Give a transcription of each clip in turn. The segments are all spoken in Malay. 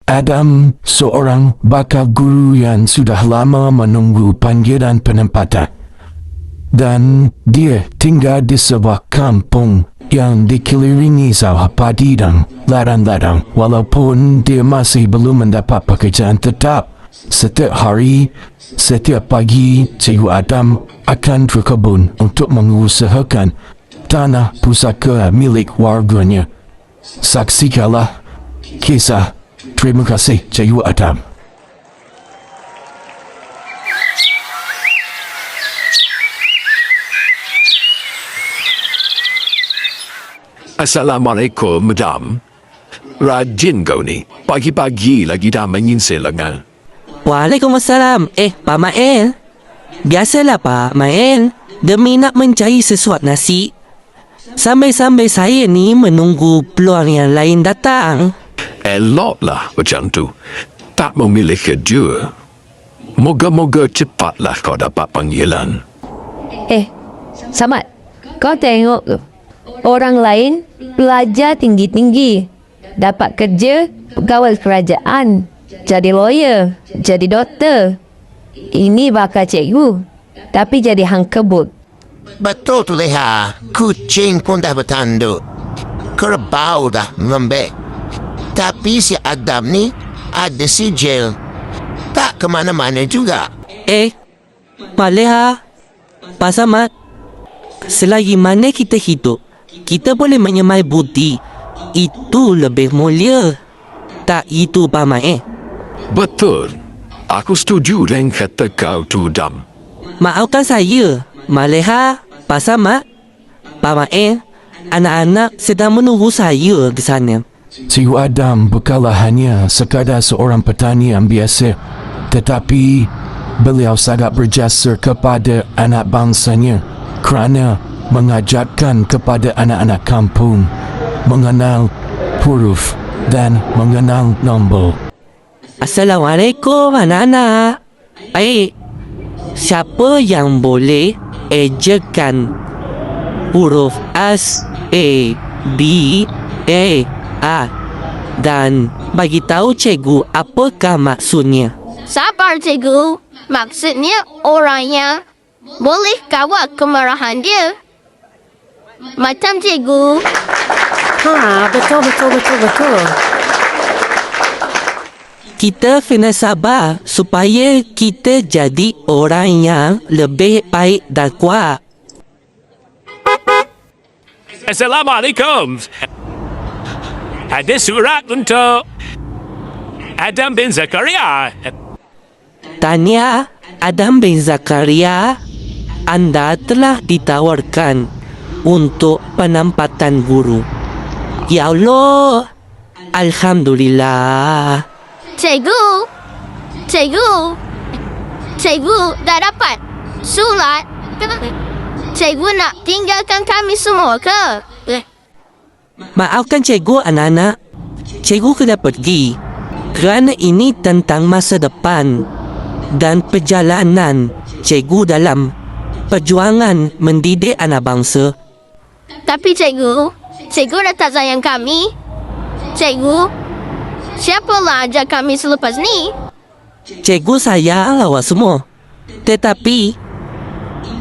Adam seorang bakal guru yang sudah lama menunggu panggilan penempatan. Dan dia tinggal di sebuah kampung yang dikelilingi sawah padi dan ladang-ladang. Walaupun dia masih belum mendapat pekerjaan tetap, setiap hari, setiap pagi, Cikgu Adam akan berkebun untuk mengusahakan tanah pusaka milik warganya. Saksikanlah kisah. Terima kasih, Cikgu Adam. Assalamualaikum, Madam. Rajin kau ni. Pagi-pagi lagi dah menyinsir lengan. Waalaikumsalam. Pak Mael. Biasalah Pak Mael. Demi nak mencari sesuap nasi. Sambil-sambil saya ni menunggu peluang yang lain datang. Eloklah macam tu. Tak memilih kerja. Moga-moga cepatlah kau dapat panggilan. Samad, kau tengok ke? Orang lain belajar tinggi-tinggi, dapat kerja pegawai kerajaan, jadi lawyer, jadi doktor. Ini bakal cikgu, tapi jadi hang kebut. Betul tu Leha, kucing pun dah bertanduk, kerbau dah lembek. Tapi si Adam ni ada sijil, tak ke mana-mana juga. Pak Leha, Pak Samad, selagi mana kita hidup, kita boleh menyemai budi. Itu lebih mulia. Tak itu Pak Mael? Betul. Aku setuju dengan kata kau tu, Dam. Maafkan saya, Maleha, Pak Samad, Pak Mael. Anak-anak sedang menunggu saya ke sana. Cikgu Adam bukanlah hanya sekadar seorang petani yang biasa, tetapi beliau sangat berjasa kepada anak bangsanya kerana mengajarkan kepada anak-anak kampung mengenal huruf dan mengenal nombor. Assalamualaikum anak-anak. Siapa yang boleh ejakan huruf S, A, B, A dan bagi tahu cikgu apakah maksudnya? Sabar cikgu. Maksudnya orangnya boleh kawal kemarahan dia. Macam cikgu. Betul. Kita kena sabar supaya kita jadi orang yang lebih baik dan kuat. Assalamualaikum. Ada surat untuk Adam bin Zakaria. Tanya Adam bin Zakaria, anda telah ditawarkan untuk penempatan guru. Ya Allah, Alhamdulillah. Cikgu dah dapat surat. Cikgu nak tinggalkan kami semua ke? Maafkan cikgu anak-anak. Cikgu kena pergi kerana ini tentang masa depan dan perjalanan cikgu dalam perjuangan mendidik anak bangsa. Tapi cikgu dah tak sayang kami. Cikgu, siapalah ajar kami selepas ni? Cikgu sayang awak semua. Tetapi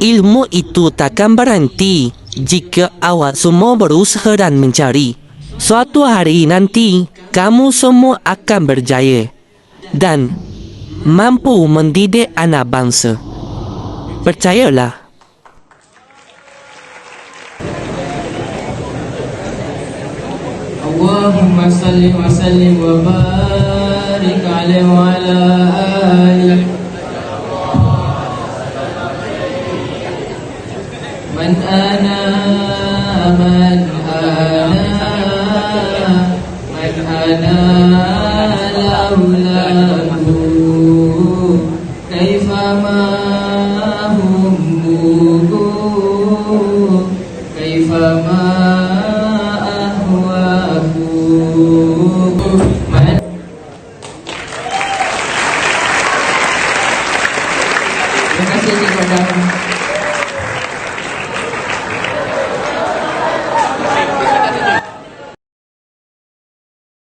ilmu itu takkan berhenti jika awak semua berusaha dan mencari. Suatu hari nanti, kamu semua akan berjaya dan mampu mendidik anak bangsa. Percayalah. Allahumma salli wa sallim wa barik alaihi wa ala alihi. Man ana laulahu kaifa ma hummuhu kaifa ma ahwahu man